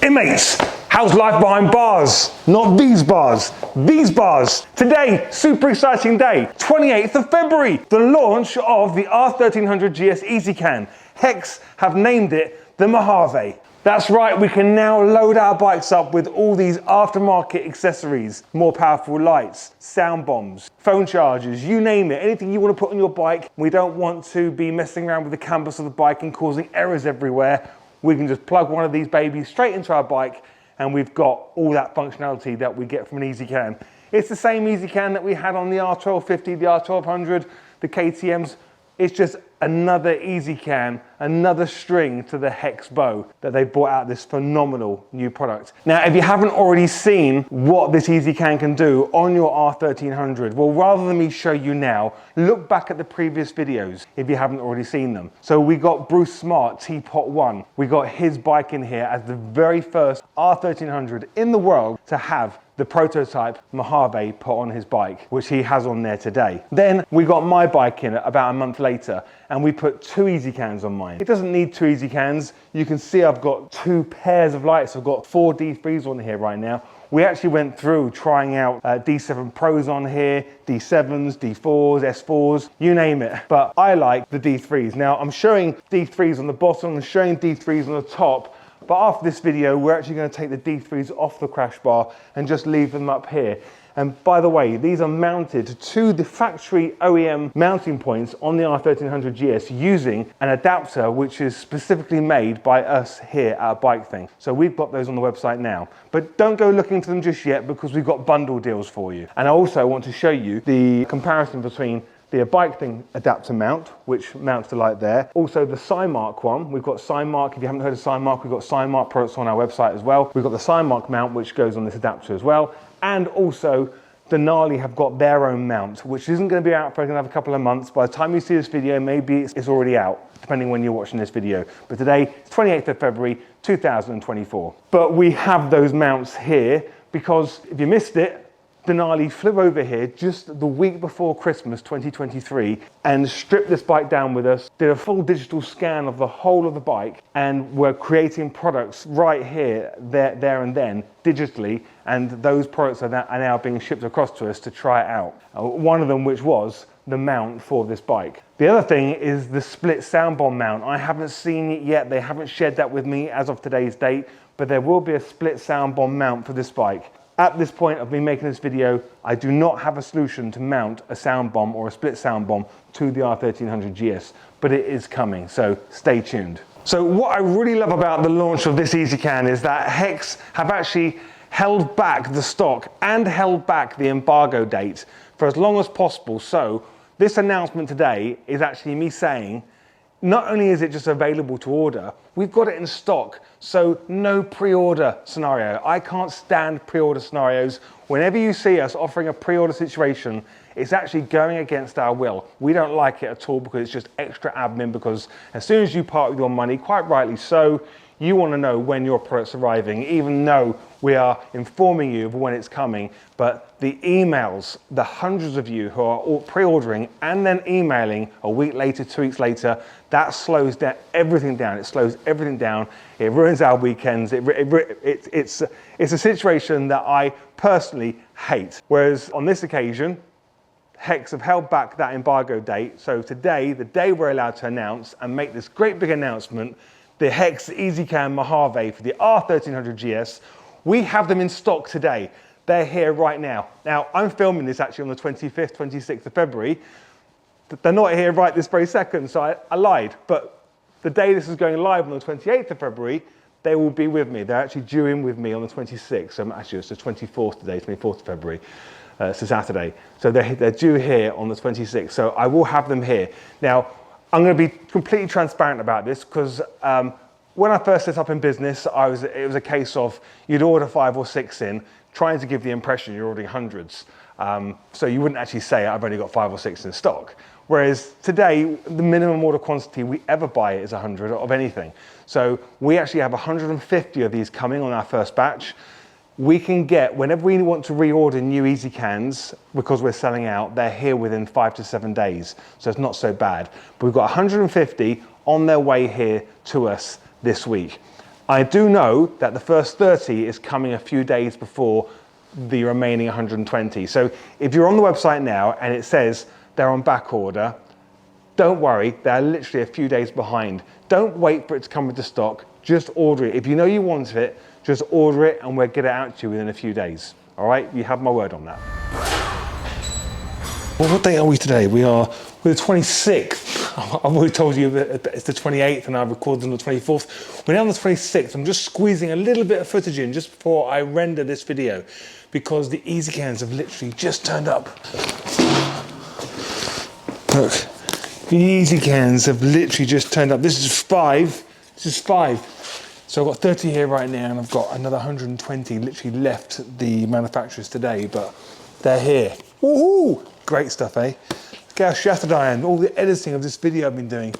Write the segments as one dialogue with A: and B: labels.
A: Hey mates, how's life behind bars? Not these bars, these bars. Today, super exciting day, 28th of February, the launch of the R1300GS ezCAN. Hex have named it the Mojave. That's right, we can now load our bikes up with all these aftermarket accessories, more powerful lights, sound bombs, phone chargers, you name it, anything you want to put on your bike. We don't want to be messing around with the canvas of the bike and causing errors everywhere. We can just plug one of these babies straight into our bike and we've got all that functionality that we get from an ezCAN. It's the same ezCAN that we had on the R1250, the R1200, the KTMs. It's just another ezCAN, another string to the Hex bow that they brought out this phenomenal new product. Now, if you haven't already seen what this ezCAN can do on your R1300, well, rather than me show you now, look back at the previous videos if you haven't already seen them. So we got Bruce Smart, Teapot One. We got his bike in here as the very first R1300 in the world to have the prototype Mojave put on his bike, which he has on there today. Then we got my bike in about a month later, and we put two ezCANs on mine. It doesn't need two ezCANs. You can see I've got two pairs of lights. I've got 4 D3s on here right now. We actually went through trying out D7 Pros on here, D7s, D4s, S4s, you name it. But I like the D3s. Now I'm showing D3s on the bottom, I'm showing D3s on the top, but after this video, we're actually going to take the D3s off the crash bar and just leave them up here. And by the way, these are mounted to the factory OEM mounting points on the R1300GS using an adapter which is specifically made by us here at Bike Thing. So we've got those on the website now. But don't go looking for them just yet because we've got bundle deals for you. And I also want to show you the comparison between the Bike Thing adapter mount, which mounts the light there. Also the Cymark one. We've got Cymark. If you haven't heard of Cymark, we've got Cymark products on our website as well. We've got the Cymark mount, which goes on this adapter as well. And also Denali have got their own mount, which isn't going to be out for another couple of months. By the time you see this video, maybe it's already out, depending when you're watching this video. But today, it's 28th of February, 2024. But we have those mounts here because if you missed it, Denali flew over here just the week before Christmas 2023 and stripped this bike down with us, did a full digital scan of the whole of the bike, and we're creating products right here, there and then, digitally, and those products are now being shipped across to us to try it out. One of them which was the mount for this bike. The other thing is the split sound bomb mount. I haven't seen it yet, they haven't shared that with me as of today's date, but there will be a split sound bomb mount for this bike. At this point of me making this video, I do not have a solution to mount a sound bomb or a split sound bomb to the R1300GS, but it is coming, so stay tuned. So what I really love about the launch of this ezCAN is that Hex have actually held back the stock and held back the embargo date for as long as possible. So this announcement today is actually me saying, not only is it just available to order, we've got it in stock, so no pre-order scenario. I can't stand pre-order scenarios. Whenever you see us offering a pre-order situation, it's actually going against our will. We don't like it at all because it's just extra admin, because as soon as you part with your money, quite rightly so, you want to know when your product's arriving, even though we are informing you of when it's coming. But the emails, the hundreds of you who are all pre-ordering and then emailing a week later, 2 weeks later, that slows down everything down. It slows everything down. It ruins our weekends. It's a situation that I personally hate. Whereas on this occasion, Hex have held back that embargo date. So today, the day we're allowed to announce and make this great big announcement, the Hex ezCAN Mojave for the R1300GS, we have them in stock today. They're here right now. Now, I'm filming this actually on the 25th, 26th of February. They're not here right this very second, so I lied. But the day this is going live on the 28th of February, they will be with me. They're actually due in with me on the 26th. So actually, it's the 24th today, 24th of February. It's a Saturday. So they're due here on the 26th. So I will have them here. Now, I'm going to be completely transparent about this because when I first set up in business, it was a case of you'd order 5 or 6 in, trying to give the impression you're ordering hundreds. So you wouldn't actually say, I've only got 5 or 6 in stock. Whereas today, the minimum order quantity we ever buy is 100 of anything. So we actually have 150 of these coming on our first batch. We can get, whenever we want to reorder new ezCANs, because we're selling out, they're here within 5 to 7 days. So it's not so bad. But we've got 150 on their way here to us this week. I do know that the first 30 is coming a few days before the remaining 120. So if you're on the website now and it says they're on back order, don't worry, they're literally a few days behind. Don't wait for it to come into stock, just order it. If you know you want it, just order it and we'll get it out to you within a few days. All right, you have my word on that. Well, what day are we today? We're the 26th. I've already told you that it's the 28th and I recorded on the 24th. We're now on the 26th. I'm just squeezing a little bit of footage in just before I render this video because the ezCANs have literally just turned up. Look, the ezCANs have literally just turned up. This is 5. This is 5. So I've got 30 here right now and I've got another 120 literally left the manufacturers today, but they're here. Woohoo! Great stuff, eh? Look how shattered I am. All the editing of this video I've been doing.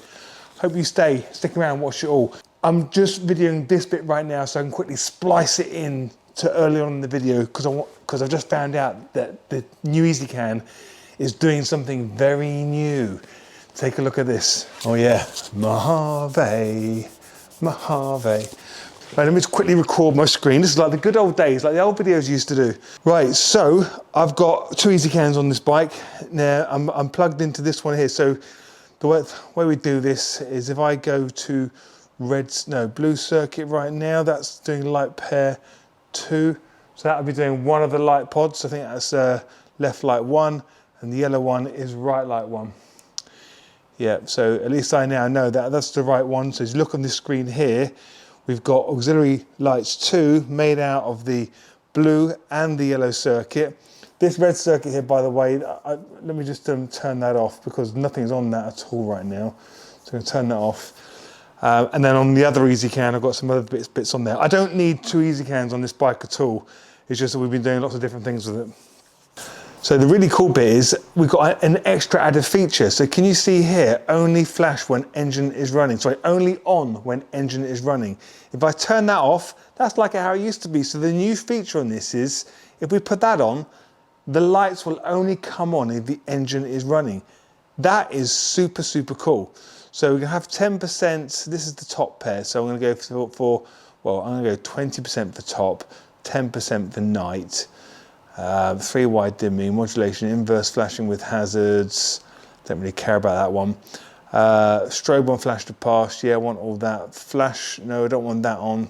A: Hope you stick around, watch it all. I'm just videoing this bit right now so I can quickly splice it in to early on in the video because I've just found out that the new ezCAN is doing something very new. Take a look at this. Oh yeah, Mojave, Mojave. Right, let me just quickly record my screen. This is like the good old days, like the old videos used to do. Right, so I've got 2 ezCANs on this bike. Now I'm plugged into this one here. So the way we do this is if I go to blue circuit right now, that's doing light pair 2. So that'll be doing one of the light pods. I think that's left light 1 and the yellow one is right light 1. Yeah, so at least I now know that that's the right one. So as you look on this screen here, we've got auxiliary lights 2 made out of the blue and the yellow circuit. This red circuit here, by the way, let me just turn that off because nothing's on that at all right now. So I'm going to turn that off. And then on the other ezCAN, I've got some other bits on there. I don't need 2 ezCANs on this bike at all. It's just that we've been doing lots of different things with it. So the really cool bit is we've got an extra added feature. So can you see here, only flash when engine is running. Sorry, only on when engine is running. If I turn that off, that's like how it used to be. So the new feature on this is, if we put that on, the lights will only come on if the engine is running. That is super, super cool. So we're gonna have 10%, this is the top pair. So I'm gonna go well, I'm gonna go 20% for top, 10% for night. 3 wide dimming, modulation, inverse flashing with hazards. Don't really care about that one. Strobe on flash to pass. Yeah, I want all that. Flash, no, I don't want that on.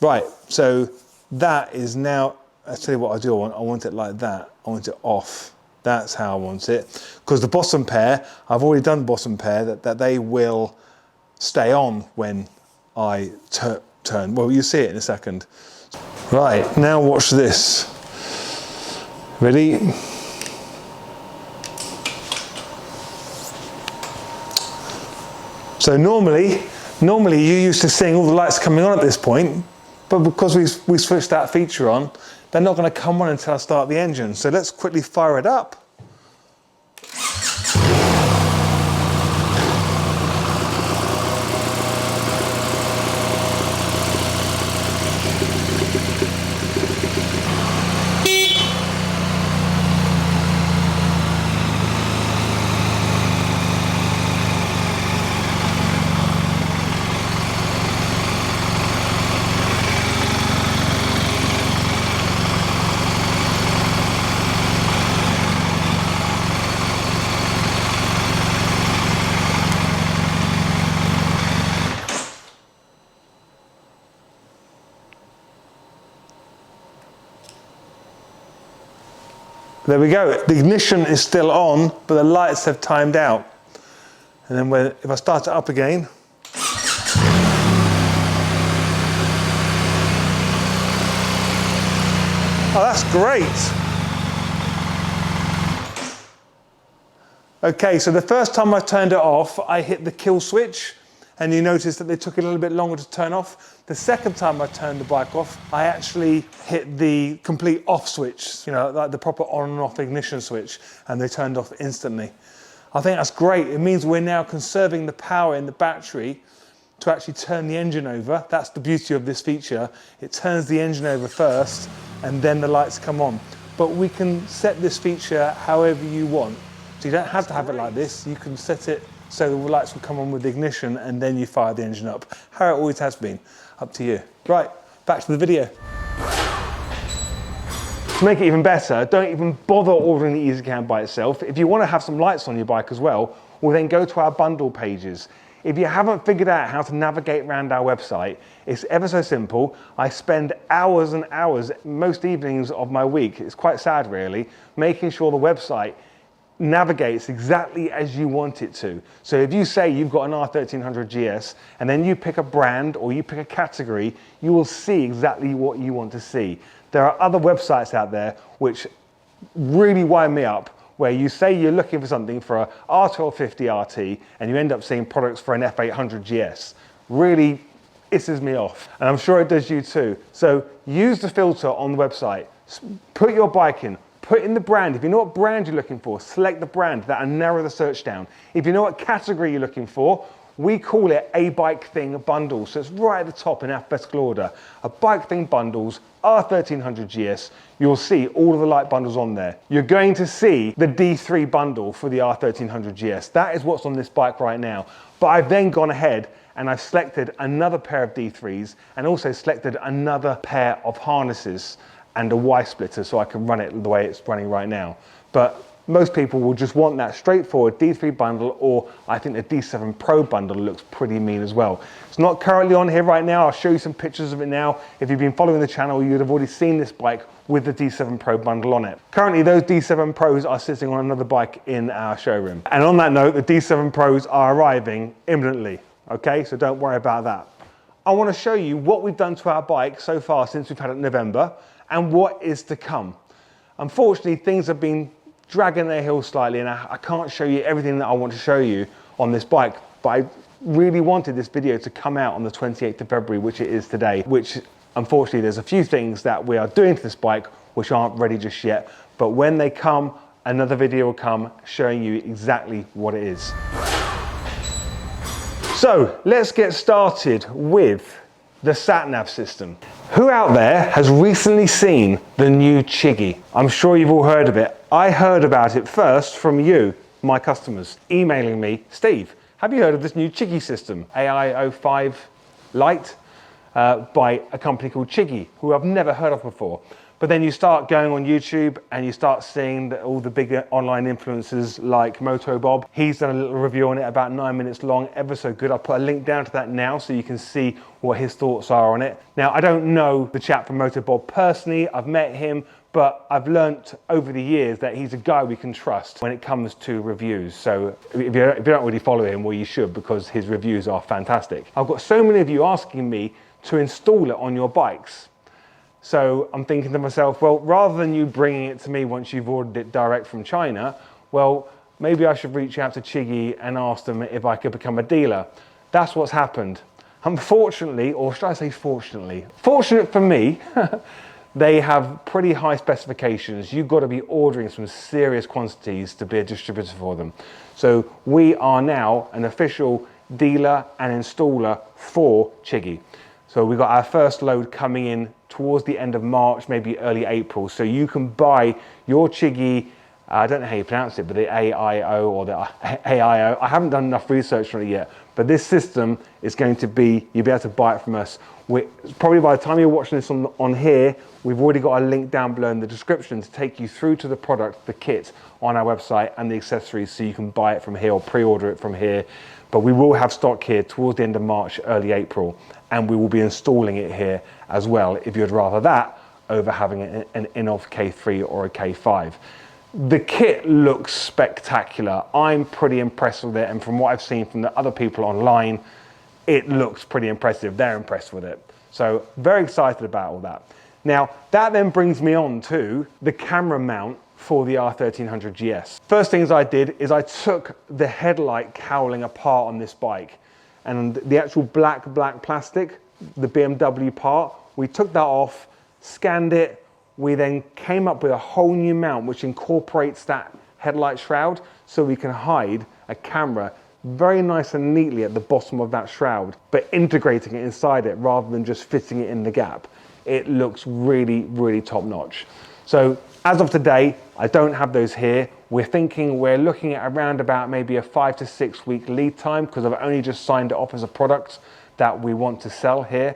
A: Right, so that is now, I'll tell you what I do. I want it like that. I want it off. That's how I want it. Because the bottom pair, I've already done the bottom pair, that they will stay on when I turn. Well, you'll see it in a second. Right, now watch this. Ready? So normally you're used to seeing all the lights coming on at this point, but because we switched that feature on, they're not going to come on until I start the engine. So let's quickly fire it up. There we go. The ignition is still on, but the lights have timed out. And then if I start it up again, oh, that's great. Okay, so the first time I turned it off, I hit the kill switch, and you notice that they took a little bit longer to turn off. The second time I turned the bike off, I actually hit the complete off switch, you know, like the proper on and off ignition switch, and they turned off instantly. I think that's great. It means we're now conserving the power in the battery to actually turn the engine over. That's the beauty of this feature. It turns the engine over first, and then the lights come on. But we can set this feature however you want. So you don't have to have it like this. You can set it So the lights will come on with the ignition and then you fire the engine up. How it always has been. Up to you. Right, back to the video. To make it even better, don't even bother ordering the ezCAN by itself. If you want to have some lights on your bike as well, then go to our bundle pages. If you haven't figured out how to navigate around our website, it's ever so simple. I spend hours and hours, most evenings of my week, it's quite sad really, making sure the website navigates exactly as you want it to. So if you say you've got an R1300GS and then you pick a brand or you pick a category, you will see exactly what you want to see. There are other websites out there which really wind me up, where you say you're looking for something for a R1250 RT and you end up seeing products for an F800GS. Really pisses me off, and I'm sure it does you too. So use the filter on the website, put your bike in, put in the brand. If you know what brand you're looking for, select the brand. That'll narrow the search down. If you know what category you're looking for, we call it a bike thing bundle. So it's right at the top in alphabetical order. A bike thing bundles, R1300GS. You'll see all of the light bundles on there. You're going to see the D3 bundle for the R1300GS. That is what's on this bike right now. But I've then gone ahead and I've selected another pair of D3s and also selected another pair of harnesses and a Y splitter so I can run it the way it's running right now. But most people will just want that straightforward D3 bundle, or I think the D7 Pro bundle looks pretty mean as well. It's not currently on here right now. I'll show you some pictures of it now. If you've been following the channel, you'd have already seen this bike with the D7 Pro bundle on it. Currently, those D7 Pros are sitting on another bike in our showroom. And on that note, the D7 Pros are arriving imminently, okay? So don't worry about that. I want to show you what we've done to our bike so far since we've had it in November and what is to come. Unfortunately, things have been dragging their heels slightly, and I can't show you everything that I want to show you on this bike, but I really wanted this video to come out on the 28th of February, which it is today, which unfortunately there's a few things that we are doing to this bike which aren't ready just yet, but when they come, another video will come showing you exactly what it is. So let's get started with the sat-nav system. Who out there has recently seen the new Chiggy? I'm sure you've all heard of it. I heard about it first from you, my customers, emailing me, Steve, have you heard of this new Chiggy system, AI05 Lite, by a company called Chiggy, who I've never heard of before. But then you start going on YouTube and you start seeing that all the bigger online influencers like Moto Bob, he's done a little review on it about 9 minutes long, ever so good. I'll put a link down to that now so you can see what his thoughts are on it. Now, I don't know the chap from Moto Bob personally, I've met him, but I've learnt over the years that he's a guy we can trust when it comes to reviews. So if you don't really follow him, well, you should, because his reviews are fantastic. I've got so many of you asking me to install it on your bikes. So I'm thinking to myself, well, rather than you bringing it to me once you've ordered it direct from China, well, maybe I should reach out to Chiggy and ask them if I could become a dealer. That's what's happened. Unfortunately, or should I say fortunately, fortunate for me, they have pretty high specifications. You've got to be ordering some serious quantities to be a distributor for them. So we are now an official dealer and installer for Chiggy. So we got our first load coming in towards the end of March, maybe early April. So you can buy your Chiggy, I don't know how you pronounce it, but the AIO or the AIO. I haven't done enough research on it yet, but this system is going to be, you'll be able to buy it from us. Probably by the time you're watching this on here, we've already got a link down below in the description to take you through to the product, the kit on our website and the accessories, so you can buy it from here or pre-order it from here. But we will have stock here towards the end of March, early April, and we will be installing it here as well, if you'd rather that over having an Inov K3 or a K5. The kit looks spectacular. I'm pretty impressed with it, and from what I've seen from the other people online, it looks pretty impressive. They're impressed with it. So very excited about all that. Now, that then brings me on to the camera mount for the R1300GS. First things I did is I took the headlight cowling apart on this bike, and the actual black plastic, the BMW part, we took that off, scanned it. We then came up with a whole new mount which incorporates that headlight shroud, so we can hide a camera very nice and neatly at the bottom of that shroud, but integrating it inside it rather than just fitting it in the gap. It looks really, really top notch. So as of today, I don't have those here. we're looking at around about maybe a 5 to 6 week lead time, because I've only just signed it off as a product that we want to sell here.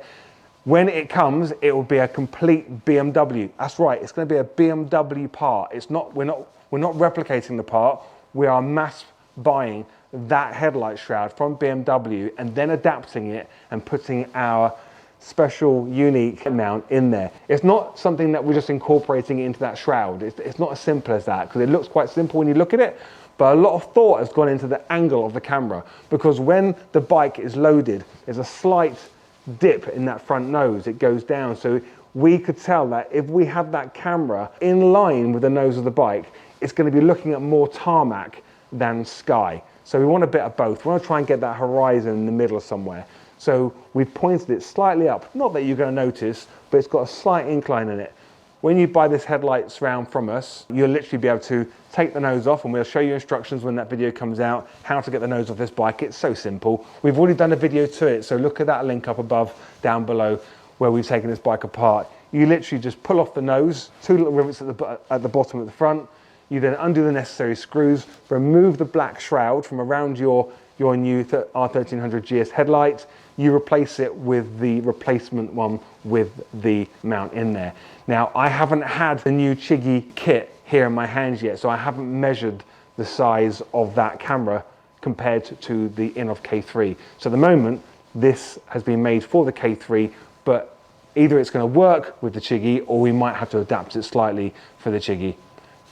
A: When it comes, it will be a complete BMW. That's right, it's going to be a BMW part. We're not replicating the part. We are mass buying that headlight shroud from BMW and then adapting it and putting our special unique mount in there. It's not something that we're just incorporating into that shroud. It's not as simple as that, because it looks quite simple when you look at it, but a lot of thought has gone into the angle of the camera, because when the bike is loaded, there's a slight dip in that front nose. It goes down, so we could tell that if we had that camera in line with the nose of the bike, it's going to be looking at more tarmac than sky. So we want a bit of both. We want to try and get that horizon in the middle somewhere. So we've pointed it slightly up. Not that you're going to notice, but it's got a slight incline in it. When you buy this headlight surround from us, you'll literally be able to take the nose off, and we'll show you instructions when that video comes out, how to get the nose off this bike. It's so simple. We've already done a video to it, so look at that link up above, down below, where we've taken this bike apart. You literally just pull off the nose, 2 little rivets at the bottom at the front. You then undo the necessary screws, remove the black shroud from around your new R1300GS headlight. You replace it with the replacement one with the mount in there. Now, I haven't had the new Chiggy kit here in my hands yet, so I haven't measured the size of that camera compared to the in-off K3. So at the moment, this has been made for the K3, but either it's going to work with the Chiggy, or we might have to adapt it slightly for the Chiggy.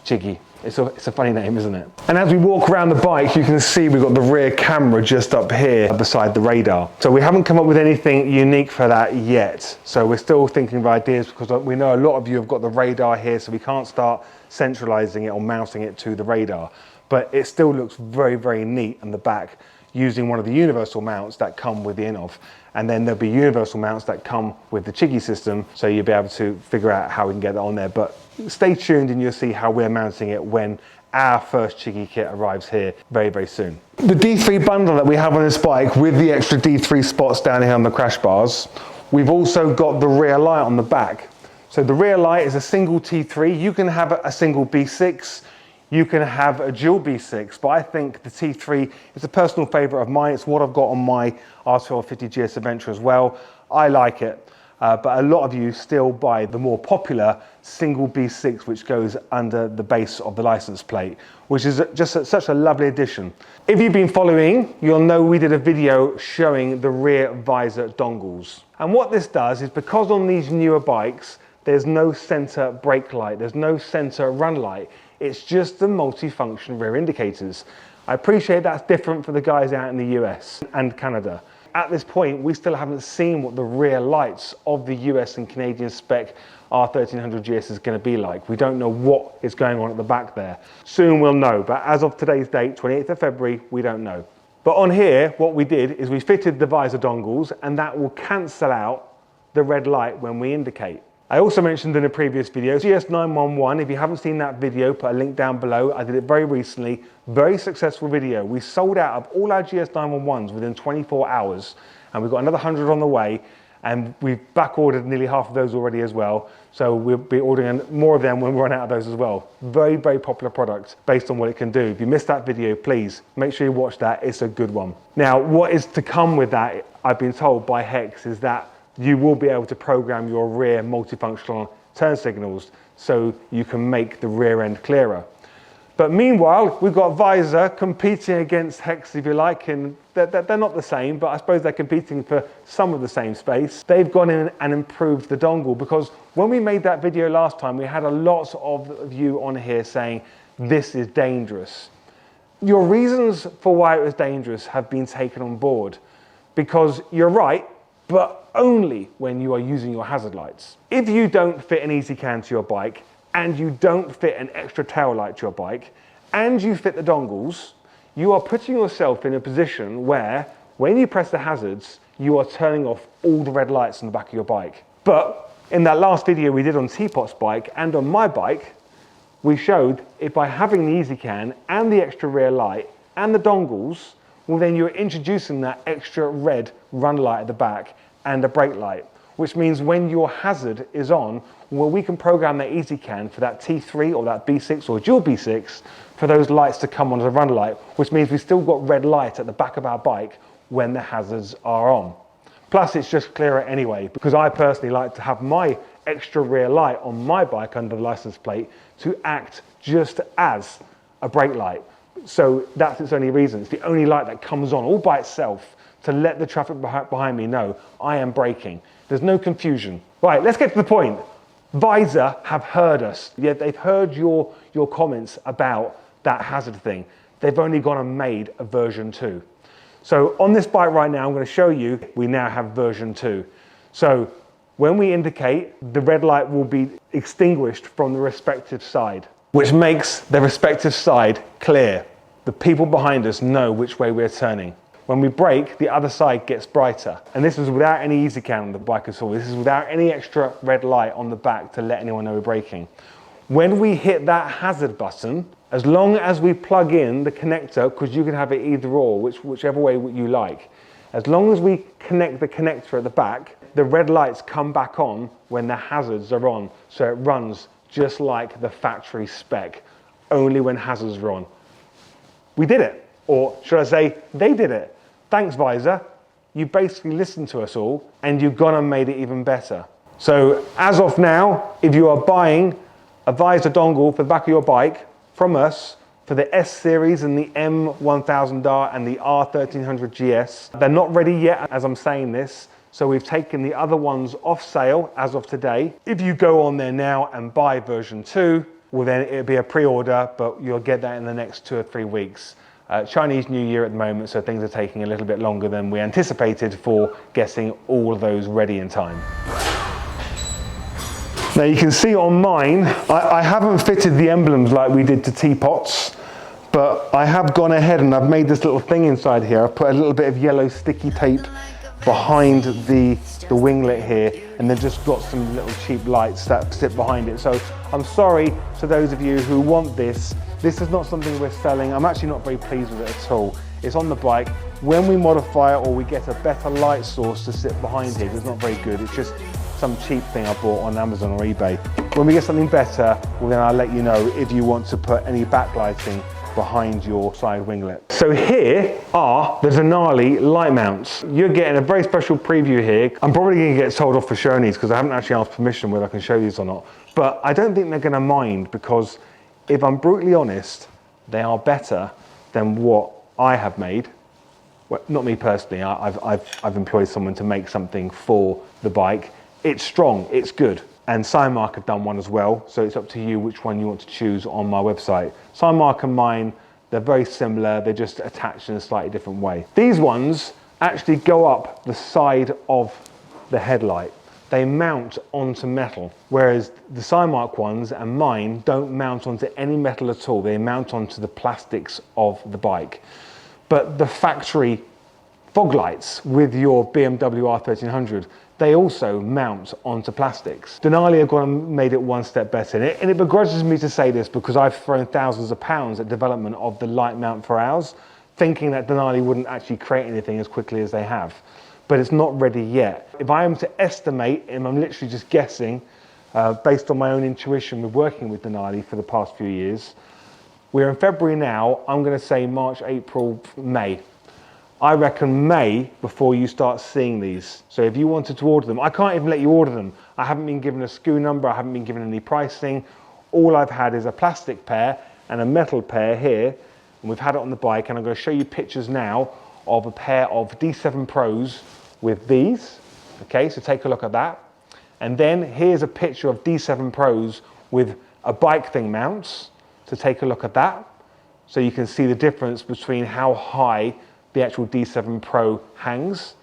A: Chiggy. It's a funny name, isn't it? And as we walk around the bike, you can see we've got the rear camera just up here beside the radar. So we haven't come up with anything unique for that yet. So we're still thinking of ideas, because we know a lot of you have got the radar here, so we can't start centralizing it or mounting it to the radar. But it still looks very, very neat in the back, using one of the universal mounts that come with the in-off. And then there'll be universal mounts that come with the Chiggy system, so you'll be able to figure out how we can get that on there. But stay tuned and you'll see how we're mounting it when our first Chiggy kit arrives here very, very soon. The D3 bundle that we have on this bike, with the extra D3 spots down here on the crash bars, we've also got the rear light on the back. So the rear light is a single T3. You can have a single B6, you can have a dual B6, but I think the T3 is a personal favorite of mine. It's what I've got on my R1250GS Adventure as well. I like it. But a lot of you still buy the more popular single B6, which goes under the base of the license plate, which is just such a lovely addition. If you've been following, you'll know we did a video showing the rear visor dongles. And what this does is, because on these newer bikes, there's no center brake light, there's no center run light, it's just the multi-function rear indicators. I appreciate that's different for the guys out in the US and Canada. At this point, we still haven't seen what the rear lights of the US and Canadian spec R1300GS is going to be like. We don't know what is going on at the back there. Soon we'll know, but as of today's date, 28th of February, we don't know. But on here, what we did is we fitted the visor dongles, and that will cancel out the red light when we indicate. I also mentioned in a previous video, GS911, if you haven't seen that video, put a link down below. I did it very recently, very successful video. We sold out of all our GS911s within 24 hours, and we've got another 100 on the way, and we've back ordered nearly half of those already as well. So we'll be ordering more of them when we run out of those as well. Very, very popular product based on what it can do. If you missed that video, please make sure you watch that. It's a good one. Now, what is to come with that, I've been told by Hex, is that you will be able to program your rear multifunctional turn signals so you can make the rear end clearer. But meanwhile, we've got visor competing against Hex, if you like, and they're not the same, but I suppose they're competing for some of the same space. They've gone in and improved the dongle, because when we made that video last time, we had a lot of you on here saying, this is dangerous. Your reasons for why it was dangerous have been taken on board, because you're right, but only when you are using your hazard lights. If you don't fit an ezCAN to your bike, and you don't fit an extra tail light to your bike, and you fit the dongles, you are putting yourself in a position where, when you press the hazards, you are turning off all the red lights on the back of your bike. But in that last video we did on Teapot's bike and on my bike, we showed if by having the ezCAN and the extra rear light and the dongles, well, then you're introducing that extra red run light at the back and a brake light. which means when your hazard is on, well, we can program that ezCAN for that T3 or that B6 or dual B6 for those lights to come on as a run light, which means we've still got red light at the back of our bike when the hazards are on. Plus, it's just clearer anyway, because I personally like to have my extra rear light on my bike under the license plate to act just as a brake light. So that's its only reason. It's the only light that comes on all by itself to let the traffic behind me know I am braking. There's no confusion. Right, let's get to the point. Visor have heard us. Yeah, they've heard your comments about that hazard thing. They've only gone and made a version 2. So on this bike right now, I'm going to show you, we now have version 2. So when we indicate, the red light will be extinguished from the respective side, which makes the respective side clear. The people behind us know which way we're turning. When we brake, the other side gets brighter. And this is without any ezCAN on the bike at all. This is without any extra red light on the back to let anyone know we're braking. When we hit that hazard button, as long as we plug in the connector, because you can have it either or, whichever way you like. As long as we connect the connector at the back, the red lights come back on when the hazards are on. So it runs just like the factory spec, only when hazards are on. We did it, or should I say, they did it. Thanks, Visor. You basically listened to us all, and you've gone and made it even better. So as of now, if you are buying a Visor dongle for the back of your bike from us for the S series and the M1000R and the R1300GS, they're not ready yet as I'm saying this. So we've taken the other ones off sale as of today. If you go on there now and buy version 2, well then it'll be a pre-order, but you'll get that in the next 2 or 3 weeks. Chinese New Year at the moment, so things are taking a little bit longer than we anticipated for getting all of those ready in time. Now you can see on mine, I haven't fitted the emblems like we did to teapots, but I have gone ahead and I've made this little thing inside here. I've put a little bit of yellow sticky tape behind the winglet here, and then just got some little cheap lights that sit behind it. So I'm sorry to those of you who want this. This is not something we're selling. I'm actually not very pleased with it at all. It's on the bike. When we modify it or we get a better light source to sit behind here, it's not very good. It's just some cheap thing I bought on Amazon or eBay. When we get something better, well then I'll let you know if you want to put any backlighting behind your side winglet. So here are the Denali light mounts. You're getting a very special preview here. I'm probably going to get told off for showing these because I haven't actually asked permission whether I can show these or not. But I don't think they're going to mind, because if I'm brutally honest, they are better than what I have made. Well, not me personally, I've employed someone to make something for the bike. It's strong, it's good. And Signmark have done one as well, so it's up to you which one you want to choose on my website. Signmark and mine, they're very similar, they're just attached in a slightly different way. These ones actually go up the side of the headlight. They mount onto metal, whereas the Signmark ones and mine don't mount onto any metal at all. They mount onto the plastics of the bike. But the factory fog lights with your BMW R1300, they also mount onto plastics. Denali have gone and made it one step better. And it begrudges me to say this because I've thrown thousands of pounds at development of the light mount for ours, thinking that Denali wouldn't actually create anything as quickly as they have. But it's not ready yet. If I am to estimate, and I'm literally just guessing, based on my own intuition with working with Denali for the past few years, we're in February now, I'm gonna say March, April, May. I reckon May before you start seeing these. So if you wanted to order them, I can't even let you order them. I haven't been given a SKU number, I haven't been given any pricing. All I've had is a plastic pair and a metal pair here, and we've had it on the bike, and I'm going to show you pictures now of a pair of D7 Pros with these. Okay, so take a look at that. And then here's a picture of D7 Pros with a bike thing mounts. So take a look at that. So you can see the difference between how high the actual D7 Pro hangs.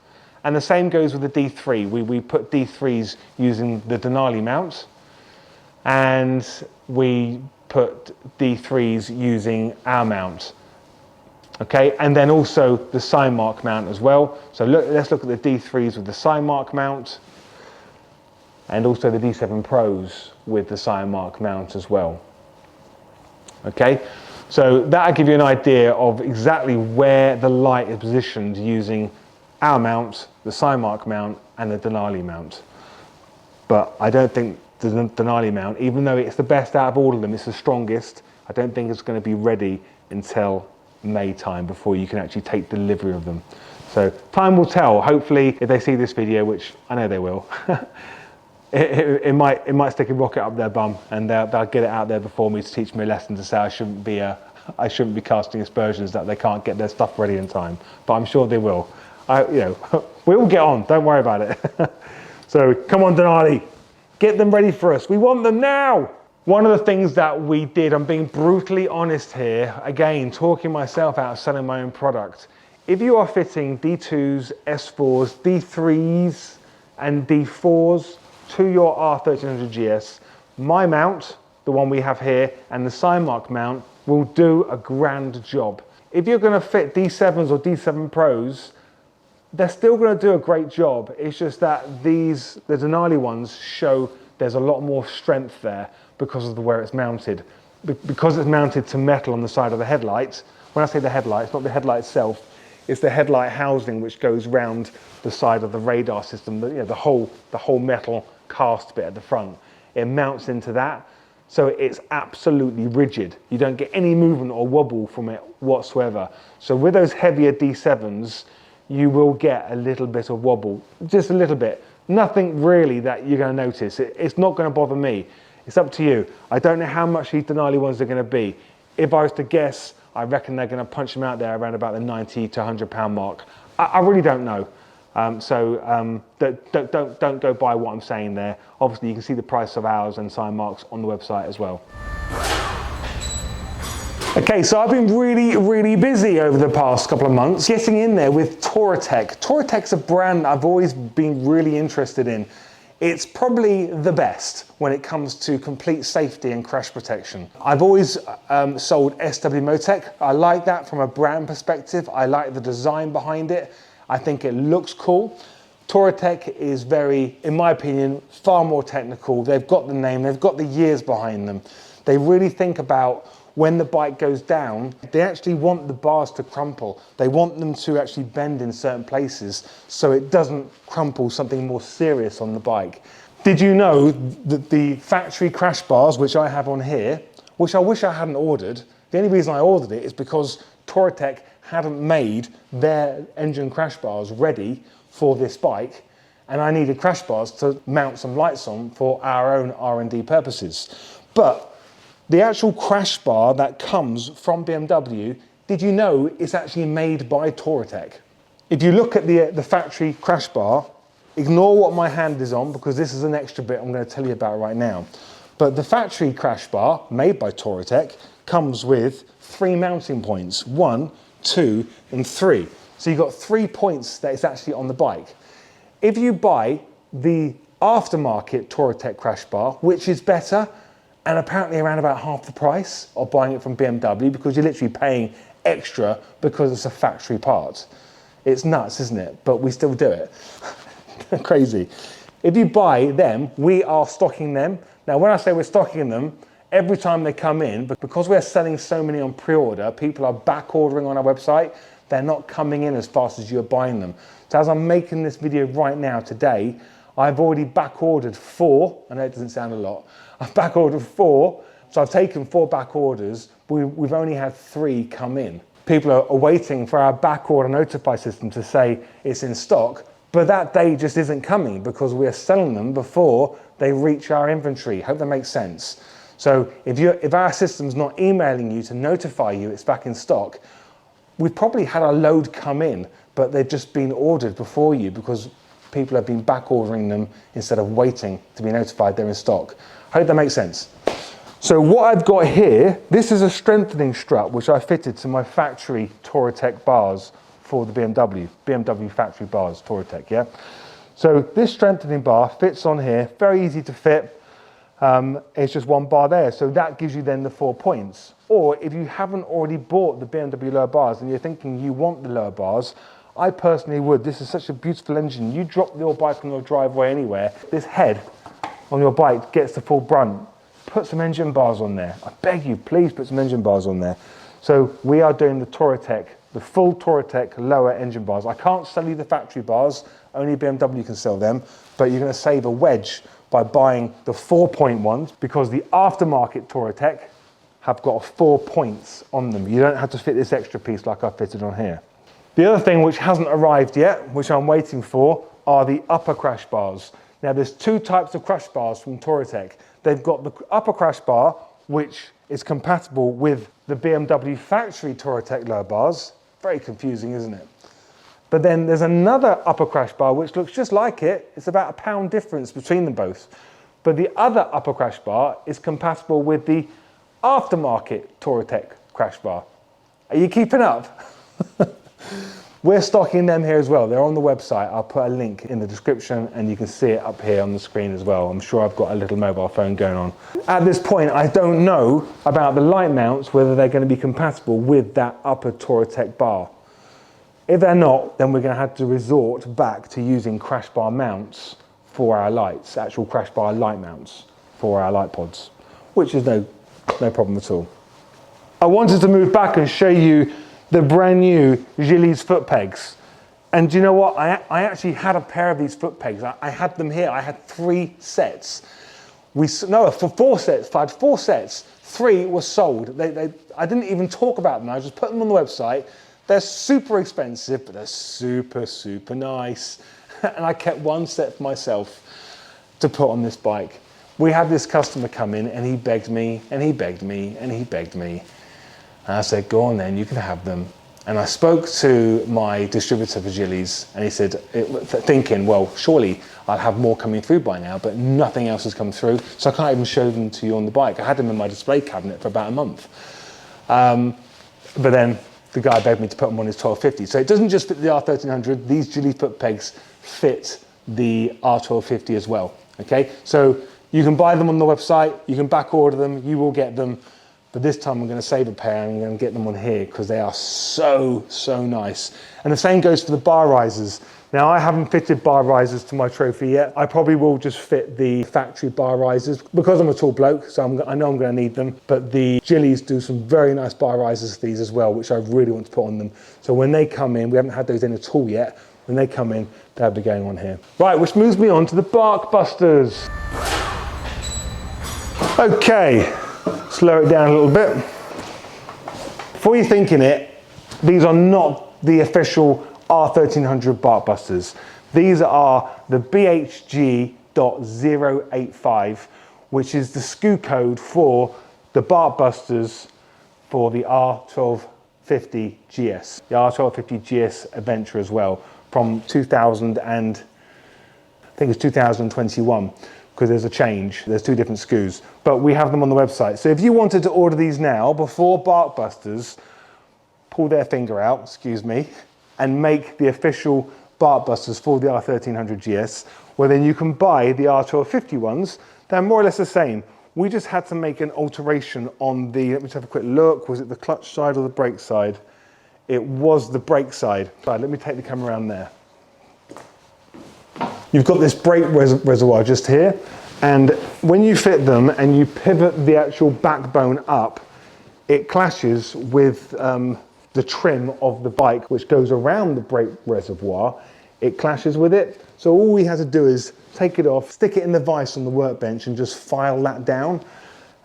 A: And the same goes with the D3. We put D3s using the Denali mount, and we put D3s using our mount. Okay, and then also the Signmark mount as well. So let's look at the D3s with the Signmark mount, and also the D7 Pros with the Signmark mount as well. Okay, so that'll give you an idea of exactly where the light is positioned using our mount, the Signmark mount, and the Denali mount. but I don't think the Denali mount, even though it's the best out of all of them, it's the strongest, I don't think it's going to be ready until May time before you can actually take delivery of them. So time will tell. Hopefully, if they see this video, which I know they will, it might stick a rocket up their bum, and they'll get it out there before me to teach me a lesson to say I shouldn't be casting aspersions that they can't get their stuff ready in time. But I'm sure they will. We'll get on. Don't worry about it. So come on, Denali, get them ready for us. We want them now. One of the things that we did, I'm being brutally honest here, again, talking myself out of selling my own product. If you are fitting D2s, S4s, D3s, and D4s to your R1300GS, my mount, the one we have here, and the Signmark mount will do a grand job. If you're going to fit D7s or D7 Pros, they're still going to do a great job. It's just that the Denali ones show there's a lot more strength there because of where it's mounted. Because it's mounted to metal on the side of the headlight. When I say the headlight, it's not the headlight itself, it's the headlight housing which goes round the side of the radar system, the whole metal cast bit at the front. It mounts into that, so it's absolutely rigid. You don't get any movement or wobble from it whatsoever. So with those heavier D7s, you will get a little bit of wobble, just a little bit. Nothing really that you're going to notice. It's not going to bother me. It's up to you. I don't know how much these Denali ones are going to be. If I was to guess, I reckon they're going to punch them out there around about the 90 to 100 pound mark. I really don't know. Don't go by what I'm saying there. Obviously, you can see the price of ours and Signmarks on the website as well. Okay, so I've been really busy over the past couple of months getting in there with Touratech. Touratech's a brand I've always been really interested in. It's probably the best when it comes to complete safety and crash protection. I've always sold SW Motec. I like that from a brand perspective. I like the design behind it. I think it looks cool. Touratech is very, in my opinion, far more technical. They've got the name, they've got the years behind them. They really think about when the bike goes down, they actually want the bars to crumple. They want them to actually bend in certain places so it doesn't crumple something more serious on the bike. Did you know that the factory crash bars, which I have on here, which I wish I hadn't ordered, the only reason I ordered it is because Touratech hadn't made their engine crash bars ready for this bike, and I needed crash bars to mount some lights on for our own R&D purposes. But the actual crash bar that comes from BMW, did you know it's actually made by Touratech? If you look at the factory crash bar, ignore what my hand is on because this is an extra bit I'm going to tell you about right now. But the factory crash bar, made by Touratech, comes with 3 mounting points, 1, 2, and 3. So you've got 3 points that is actually on the bike. If you buy the aftermarket Touratech crash bar, which is better, and apparently around about half the price of buying it from BMW because you're literally paying extra because it's a factory part. It's nuts, isn't it? But we still do it. Crazy. If you buy them, we are stocking them. Now, when I say we're stocking them, every time they come in, but because we're selling so many on pre-order, people are back ordering on our website. They're not coming in as fast as you're buying them. So as I'm making this video right now today, I've already back ordered 4. I know it doesn't sound a lot. I've back ordered 4, so I've taken 4 back orders. We've only had 3 come in. People are waiting for our back order notify system to say it's in stock, but that day just isn't coming because we're selling them before they reach our inventory. Hope that makes sense. So if our system's not emailing you to notify you it's back in stock, we've probably had a load come in, but they've just been ordered before you because people have been back ordering them instead of waiting to be notified they're in stock. Hope that makes sense. So what I've got here, this is a strengthening strut which I fitted to my factory Touratech bars for the BMW factory bars, Touratech, yeah? So this strengthening bar fits on here, very easy to fit. It's just 1 bar there, so that gives you then the 4 points. Or if you haven't already bought the BMW lower bars and you're thinking you want the lower bars, I personally would. This is such a beautiful engine. You drop your bike on your driveway anywhere, this head on your bike gets the full brunt. Put some engine bars on there. I beg you, please put some engine bars on there. So we are doing the Touratech, the full Touratech lower engine bars. I can't sell you the factory bars, only BMW can sell them, but you're going to save a wedge by buying the 4-point ones, because the aftermarket Touratech have got 4 points on them. You don't have to fit this extra piece like I fitted on here. The other thing which hasn't arrived yet, which I'm waiting for, are the upper crash bars. Now there's 2 types of crash bars from Touratech. They've got the upper crash bar, which is compatible with the BMW factory Touratech lower bars. Very confusing, isn't it? But then there's another upper crash bar which looks just like it. It's about a pound difference between them both. But the other upper crash bar is compatible with the aftermarket Touratech crash bar. Are you keeping up? We're stocking them here as well. They're on the website. I'll put a link in the description and you can see it up here on the screen as well. I'm sure I've got a little mobile phone going on. At this point, I don't know about the light mounts, whether they're going to be compatible with that upper Touratech bar. If they're not, then we're going to have to resort back to using crash bar mounts for our lights, actual crash bar light mounts for our light pods, which is no problem at all. I wanted to move back and show you the brand new Chiggy's foot pegs. And do you know what? I actually had a pair of these foot pegs. I had them here. I had 3 sets. For 4 sets. I had 4 sets. 3 were sold. I didn't even talk about them. I just put them on the website. They're super expensive, but they're super, super nice. And I kept 1 set for myself to put on this bike. We had this customer come in and he begged me, and he begged me, and he begged me. And I said, go on then, you can have them. And I spoke to my distributor for Chiggy's, and he said, thinking, well, surely I'll have more coming through by now, but nothing else has come through, so I can't even show them to you on the bike. I had them in my display cabinet for about a month. But then the guy begged me to put them on his 1250. So it doesn't just fit the R1300, these Chiggy foot pegs fit the R1250 as well, okay? So you can buy them on the website, you can back order them, you will get them. But this time I'm going to save a pair and I'm going to get them on here because they are so, so nice. And the same goes for the bar risers. Now I haven't fitted bar risers to my trophy yet. I probably will just fit the factory bar risers because I'm a tall bloke, so I know I'm going to need them. But the Chiggy's do some very nice bar risers for these as well, which I really want to put on them. So when they come in, we haven't had those in at all yet. When they come in, they'll be going on here. Right, which moves me on to the bark busters. Okay. Slow it down a little bit. Before you're thinking it, these are not the official R1300 bark busters. These are the BHG.085, which is the SKU code for the bark busters for the R1250GS, the R1250GS Adventure as well, from 2021. Because there's a change, there's 2 different SKUs, but we have them on the website. So if you wanted to order these now, before bark busters pull their finger out, excuse me, and make the official bark busters for the R1300GS, well then you can buy the R1250 ones. They're more or less the same. We just had to make an alteration on the, let me just have a quick look, was it the clutch side or the brake side? It was the brake side. Right, let me take the camera around there. You've got this brake reservoir just here, and when you fit them and you pivot the actual backbone up, it clashes with the trim of the bike which goes around the brake reservoir. It clashes with it, so all we had to do is take it off, stick it in the vise on the workbench and just file that down,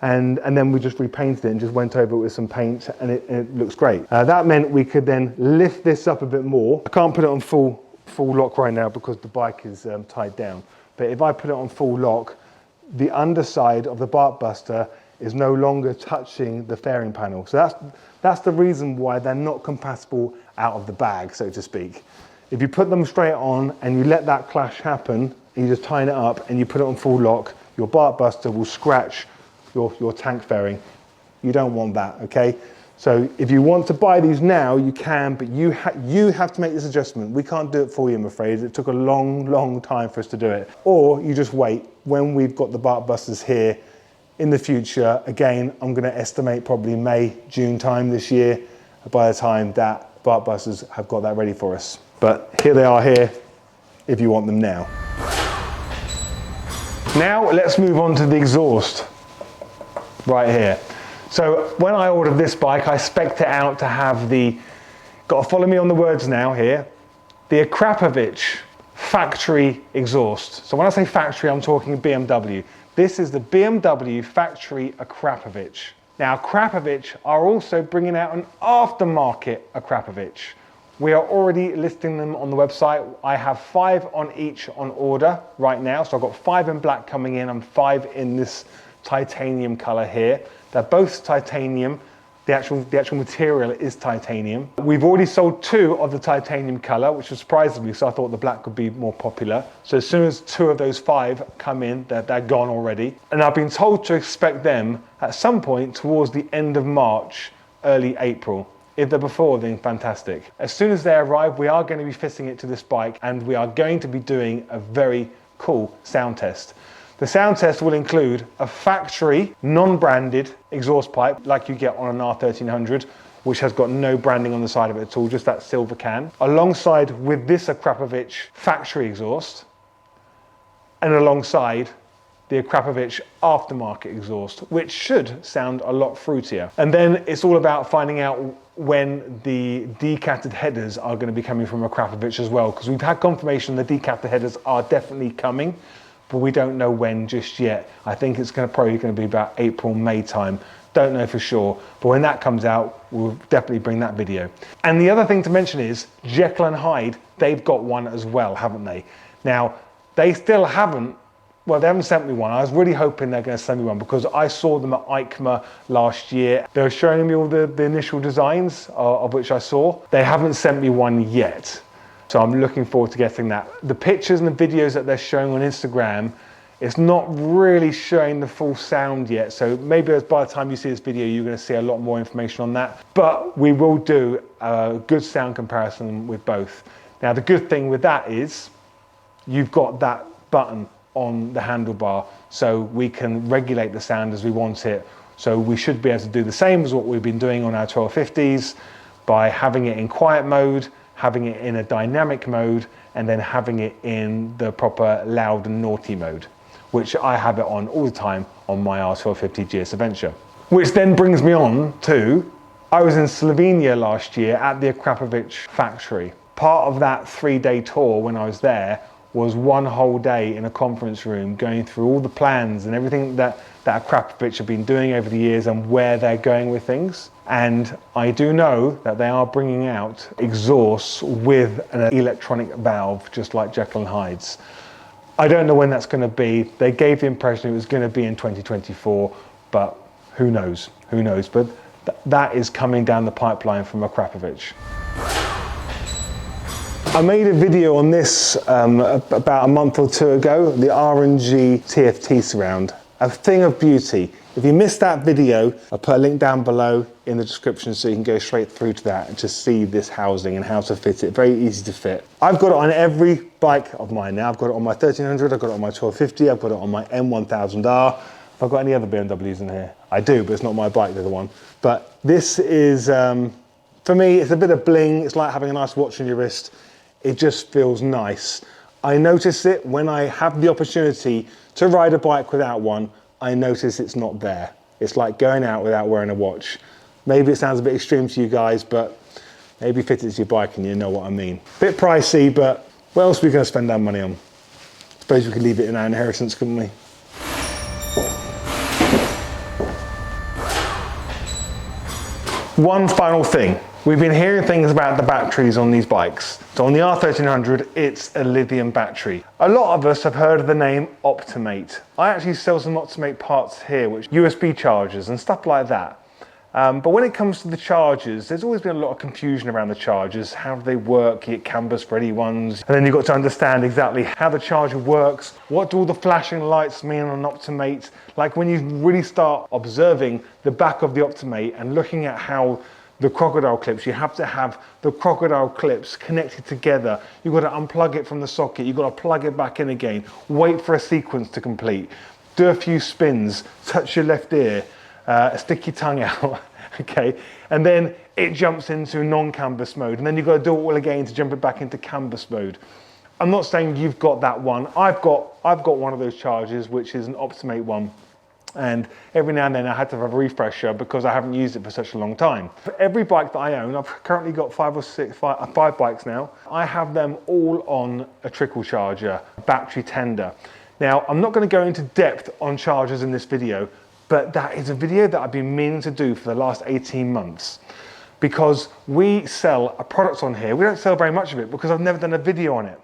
A: and then we just repainted it and just went over it with some paint, and it looks great. That meant we could then lift this up a bit more. I can't put it on full lock right now because the bike is tied down, but if I put it on full lock, the underside of the bark buster is no longer touching the fairing panel. So that's the reason why they're not compatible out of the bag, so to speak. If you put them straight on and you let that clash happen, and you just tighten it up and you put it on full lock, your bark buster will scratch your tank fairing. You don't want that, okay? So if you want to buy these now, you can, but you have to make this adjustment. We can't do it for you, I'm afraid. It took a long, long time for us to do it. Or you just wait when we've got the bark busters here in the future. Again, I'm going to estimate probably May, June time this year, by the time that bark busters have got that ready for us. But here they are here, if you want them now. Now let's move on to the exhaust, right here. So when I ordered this bike, I spec'd it out to have the, got to follow me on the words now here, the Akrapovic factory exhaust. So when I say factory, I'm talking BMW. This is the BMW factory Akrapovic. Now, Akrapovic are also bringing out an aftermarket Akrapovic. We are already listing them on the website. I have 5 on each on order right now. So I've got 5 in black coming in and 5 in this titanium color here. They're both titanium. The actual material is titanium. We've already sold 2 of the titanium color, which was surprising me, so I thought the black would be more popular. So as soon as 2 of those 5 come in, they're gone already. And I've been told to expect them at some point towards the end of March, early April. If they're before, then fantastic. As soon as they arrive, we are going to be fitting it to this bike, and we are going to be doing a very cool sound test. The sound test will include a factory, non-branded exhaust pipe like you get on an R1300, which has got no branding on the side of it at all, just that silver can, alongside with this Akrapovic factory exhaust, and alongside the Akrapovic aftermarket exhaust, which should sound a lot fruitier. And then it's all about finding out when the decatted headers are going to be coming from Akrapovic as well, because we've had confirmation the decatted headers are definitely coming, but we don't know when just yet. I think it's probably going to be about April, May time. Don't know for sure, but when that comes out, we'll definitely bring that video. And the other thing to mention is Jekyll and Hyde, they've got one as well, haven't they? Now, they still haven't, well, they haven't sent me one. I was really hoping they're going to send me one because I saw them at EICMA last year. They were showing me all the initial designs of which I saw. They haven't sent me one yet. So I'm looking forward to getting that. The pictures and the videos that they're showing on Instagram, it's not really showing the full sound yet. So maybe by the time you see this video, you're going to see a lot more information on that. But we will do a good sound comparison with both. Now, the good thing with that is you've got that button on the handlebar, so we can regulate the sound as we want it. So we should be able to do the same as what we've been doing on our 1250s by having it in quiet mode, having it in a dynamic mode, and then having it in the proper loud and naughty mode, which I have it on all the time on my R1250GS Adventure. Which then brings me on to, I was in Slovenia last year at the Akrapovic factory. Part of that 3-day tour when I was there was 1 whole day in a conference room going through all the plans and everything that Akrapovic have been doing over the years and where they're going with things. And I do know that they are bringing out exhausts with an electronic valve, just like Jekyll and Hyde's. I don't know when that's going to be. They gave the impression it was going to be in 2024, but who knows? Who knows? But that is coming down the pipeline from Akrapovic. I made a video on this about a month or 2 ago, the R&G TFT surround. A thing of beauty. If you missed that video, I'll put a link down below in the description so you can go straight through to that and just see this housing and how to fit it. Very easy to fit. I've got it on every bike of mine now. I've got it on my 1300, I've got it on my 1250, I've got it on my M1000R. Have I got any other BMWs in here? I do, but it's not my bike, they're the one. But this is, for me, it's a bit of bling. It's like having a nice watch on your wrist. It just feels nice. I notice it when I have the opportunity to ride a bike without one. I notice it's not there. It's like going out without wearing a watch. Maybe it sounds a bit extreme to you guys, but maybe fit it to your bike and you know what I mean. Bit pricey, but what else are we going to spend our money on? Suppose we could leave it in our inheritance, couldn't we? One final thing. We've been hearing things about the batteries on these bikes. So on the R1300, it's a lithium battery. A lot of us have heard of the name Optimate. I actually sell some Optimate parts here, which USB chargers and stuff like that. But when it comes to the chargers, there's always been a lot of confusion around the chargers. How do they work? You get canvas ready ones. And then you've got to understand exactly how the charger works. What do all the flashing lights mean on an Optimate? Like when you really start observing the back of the Optimate and looking at how the crocodile clips, you have to have the crocodile clips connected together. You've got to unplug it from the socket. You've got to plug it back in again. Wait for a sequence to complete. Do a few spins, touch your left ear, stick your tongue out, okay? And then it jumps into non-canvas mode. And then you've got to do it all again to jump it back into canvas mode. I'm not saying you've got that one. I've got one of those chargers, which is an Optimate one. And every now and then I had to have a refresher because I haven't used it for such a long time. For every bike that I own, I've currently got five bikes now, I have them all on a trickle charger, battery tender. Now, I'm not going to go into depth on chargers in this video, but that is a video that I've been meaning to do for the last 18 months. Because we sell a product on here, we don't sell very much of it because I've never done a video on it.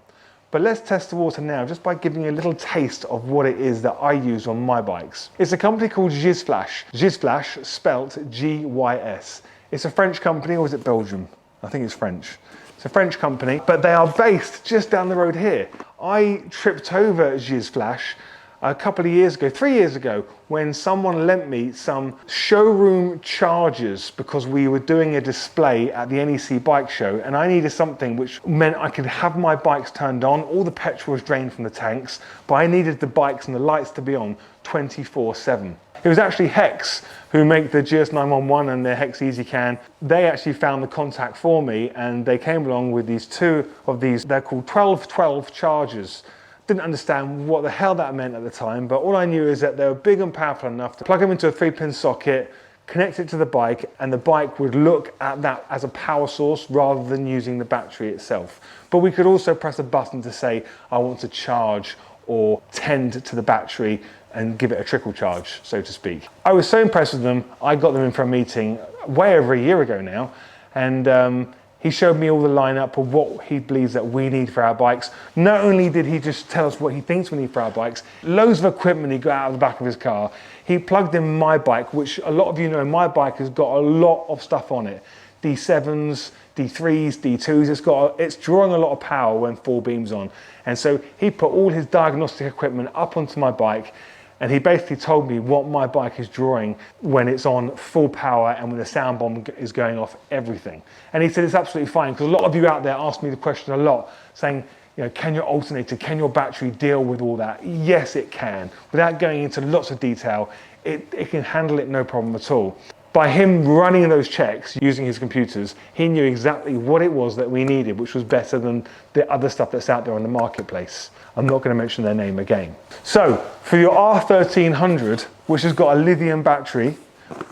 A: But let's test the water now just by giving you a little taste of what it is that I use on my bikes. It's a company called ezFlash. ezFlash, spelt G-Y-S. It's a French company, or is it Belgium? I think it's French. It's a French company, but they are based just down the road here. I tripped over ezFlash a couple of years ago, 3 years ago, when someone lent me some showroom chargers because we were doing a display at the NEC bike show and I needed something which meant I could have my bikes turned on, all the petrol was drained from the tanks, but I needed the bikes and the lights to be on 24/7. It was actually Hex who make the GS 911 and their Hex ezCAN. They actually found the contact for me and they came along with these two of these, they're called 1212 chargers. Didn't understand what the hell that meant at the time, but all I knew is that they were big and powerful enough to plug them into a 3-pin socket, connect it to the bike, and the bike would look at that as a power source rather than using the battery itself. But we could also press a button to say, I want to charge or tend to the battery and give it a trickle charge, so to speak. I was so impressed with them, I got them in for a meeting way over a year ago now, and he showed me all the lineup of what he believes that we need for our bikes. Not only did he just tell us what he thinks we need for our bikes, loads of equipment he got out of the back of his car. He plugged in my bike, which a lot of you know, my bike has got a lot of stuff on it. D7s, D3s, D2s, it's drawing a lot of power when full beam's on. And so he put all his diagnostic equipment up onto my bike, and he basically told me what my bike is drawing when it's on full power and when the sound bomb is going off, everything. And he said it's absolutely fine, because a lot of you out there ask me the question a lot, saying, you know, can your alternator, can your battery deal with all that? Yes, it can. Without going into lots of detail, it can handle it no problem at all. By him running those checks using his computers, he knew exactly what it was that we needed, which was better than the other stuff that's out there on the marketplace. I'm not going to mention their name again. So for your R1300, which has got a lithium battery,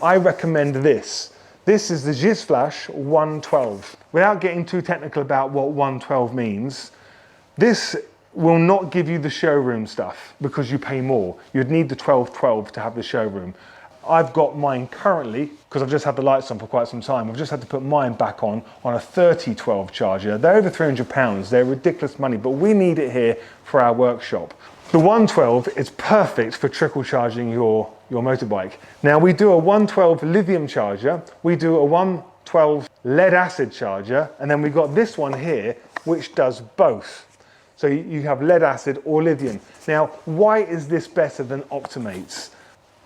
A: I recommend this. This is the ezFlash 112. Without getting too technical about what 112 means, this will not give you the showroom stuff because you pay more. You'd need the 1212 to have the showroom. I've got mine currently, because I've just had the lights on for quite some time, I've just had to put mine back on a 3012 charger. They're over £300, they're ridiculous money, but we need it here for our workshop. The 112 is perfect for trickle charging your motorbike. Now we do a 112 lithium charger, we do a 112 lead acid charger, and then we've got this one here, which does both. So you have lead acid or lithium. Now, why is this better than Optimate's?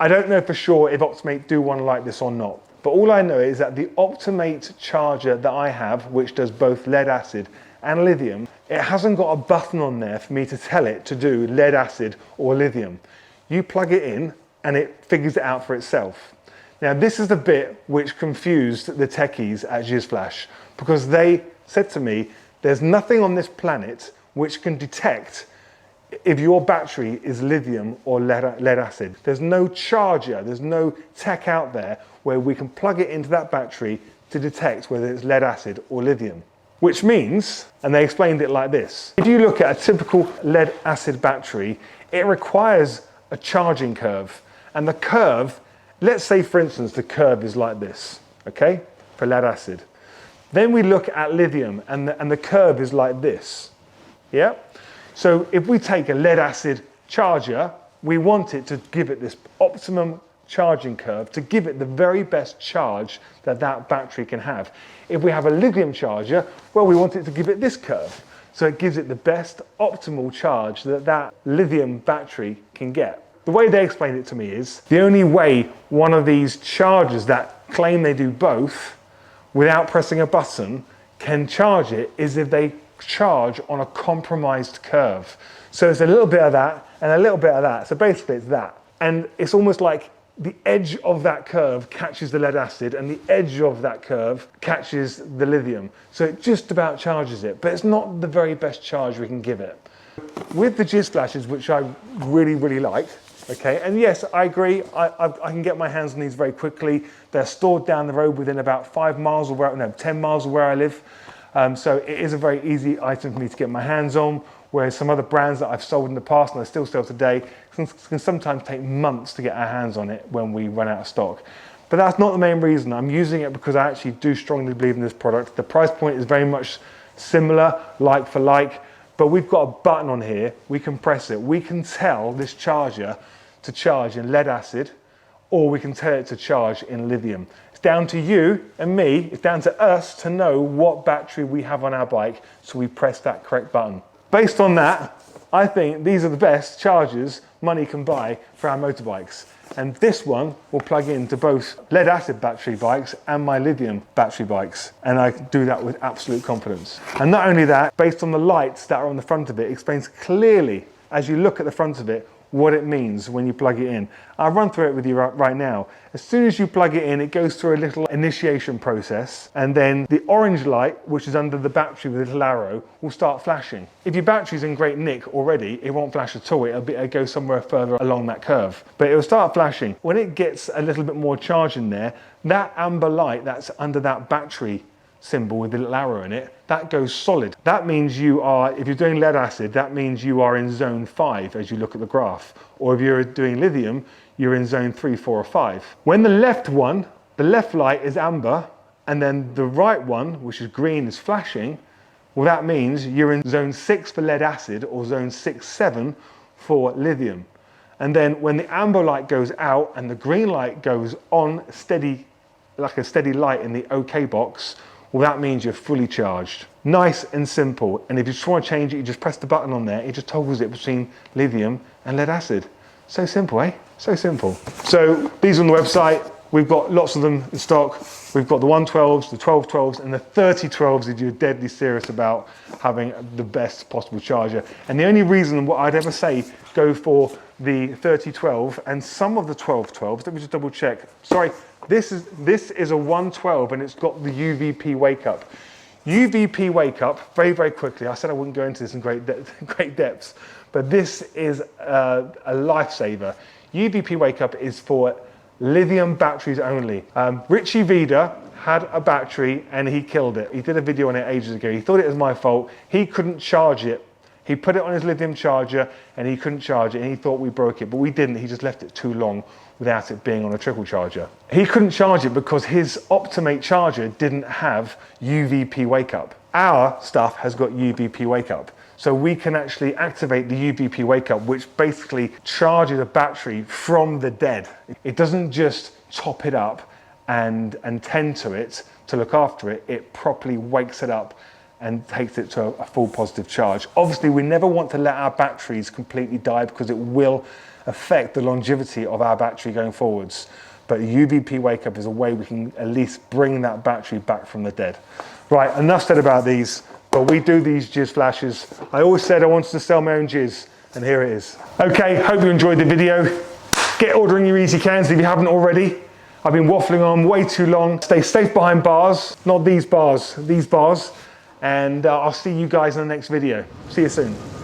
A: I don't know for sure if Optimate do one like this or not, but all I know is that the Optimate charger that I have, which does both lead acid and lithium, it hasn't got a button on there for me to tell it to do lead acid or lithium. You plug it in and it figures it out for itself. Now this is the bit which confused the techies at ezFlash, because they said to me, there's nothing on this planet which can detect if your battery is lithium or lead acid. There's no charger, there's no tech out there where we can plug it into that battery to detect whether it's lead acid or lithium. Which means, and they explained it like this, if you look at a typical lead acid battery, it requires a charging curve. And the curve, let's say for instance, the curve is like this, okay, for lead acid. Then we look at lithium and the curve is like this, yeah? So if we take a lead acid charger, we want it to give it this optimum charging curve to give it the very best charge that that battery can have. If we have a lithium charger, well, we want it to give it this curve. So it gives it the best optimal charge that that lithium battery can get. The way they explained it to me is, the only way one of these chargers that claim they do both without pressing a button can charge it is if they charge on a compromised curve. So it's a little bit of that and a little bit of that. So basically it's that. And it's almost like the edge of that curve catches the lead acid and the edge of that curve catches the lithium. So it just about charges it, but it's not the very best charge we can give it. With the ezFlashes, which I really, really like, Okay, and yes, I agree, I can get my hands on these very quickly. They're stored down the road within about 5 miles of where, no, 10 miles of where I live. So it is a very easy item for me to get my hands on, whereas some other brands that I've sold in the past and I still sell today can sometimes take months to get our hands on it when we run out of stock. But that's not the main reason. I'm using it because I actually do strongly believe in this product. The price point is very much similar, like for like, but we've got a button on here. We can press it. We can tell this charger to charge in lead acid, or we can tell it to charge in lithium. It's down to you and me, it's down to us to know what battery we have on our bike, so we press that correct button. Based on that, I think these are the best chargers money can buy for our motorbikes. And this one will plug into both lead acid battery bikes and my lithium battery bikes. And I do that with absolute confidence. And not only that, based on the lights that are on the front of it, explains clearly, as you look at the front of it, what it means when you plug it in. I'll run through it with you right now. As soon as you plug it in, it goes through a little initiation process, and then the orange light, which is under the battery with a little arrow, will start flashing. If your battery's in great nick already, it won't flash at all. It'll go somewhere further along that curve. But it'll start flashing. When it gets a little bit more charge in there, that amber light that's under that battery symbol with the little arrow in it, that goes solid. That means you are, if you're doing lead acid, that means you are in zone 5 as you look at the graph. Or if you're doing lithium, you're in zone 3, 4, or 5. When the left one, the left light is amber, and then the right one, which is green, is flashing, well, that means you're in zone 6 for lead acid or zone 6, 7 for lithium. And then when the amber light goes out and the green light goes on steady, like a steady light in the OK box, well, that means you're fully charged. Nice and simple. And if you just want to change it, you just press the button on there. It just toggles it between lithium and lead acid. So simple, eh? So simple. So these are on the website. We've got lots of them in stock. We've got the 112s, the 1212s, and the 3012s if you're deadly serious about having the best possible charger. And the only reason what I'd ever say go for the 3012 and some of the 1212s, let me just double check. Sorry, this is a 112 and it's got the UVP wake up. UVP wake up, very, very quickly. I said I wouldn't go into this in great depths, but this is a lifesaver. UVP wake up is for lithium batteries only. Richie Vida had a battery and he killed it. He did a video on it ages ago. He thought it was my fault. He couldn't charge it. He put it on his lithium charger and he couldn't charge it and he thought we broke it, but we didn't. He just left it too long without it being on a trickle charger. He couldn't charge it because his Optimate charger didn't have UVP wake up. Our stuff has got UVP wake up. So we can actually activate the UVP wake up, which basically charges a battery from the dead. It doesn't just top it up and tend to it to look after it. It properly wakes it up and takes it to a full positive charge. Obviously, we never want to let our batteries completely die because it will affect the longevity of our battery going forwards. But UVP wake up is a way we can at least bring that battery back from the dead. Right, enough said about these, but we do these jizz flashes. I always said I wanted to sell my own jizz, and here it is. Okay, hope you enjoyed the video. Get ordering your ezCANs if you haven't already. I've been waffling on way too long. Stay safe behind bars, not these bars, these bars. And I'll see you guys in the next video. See you soon.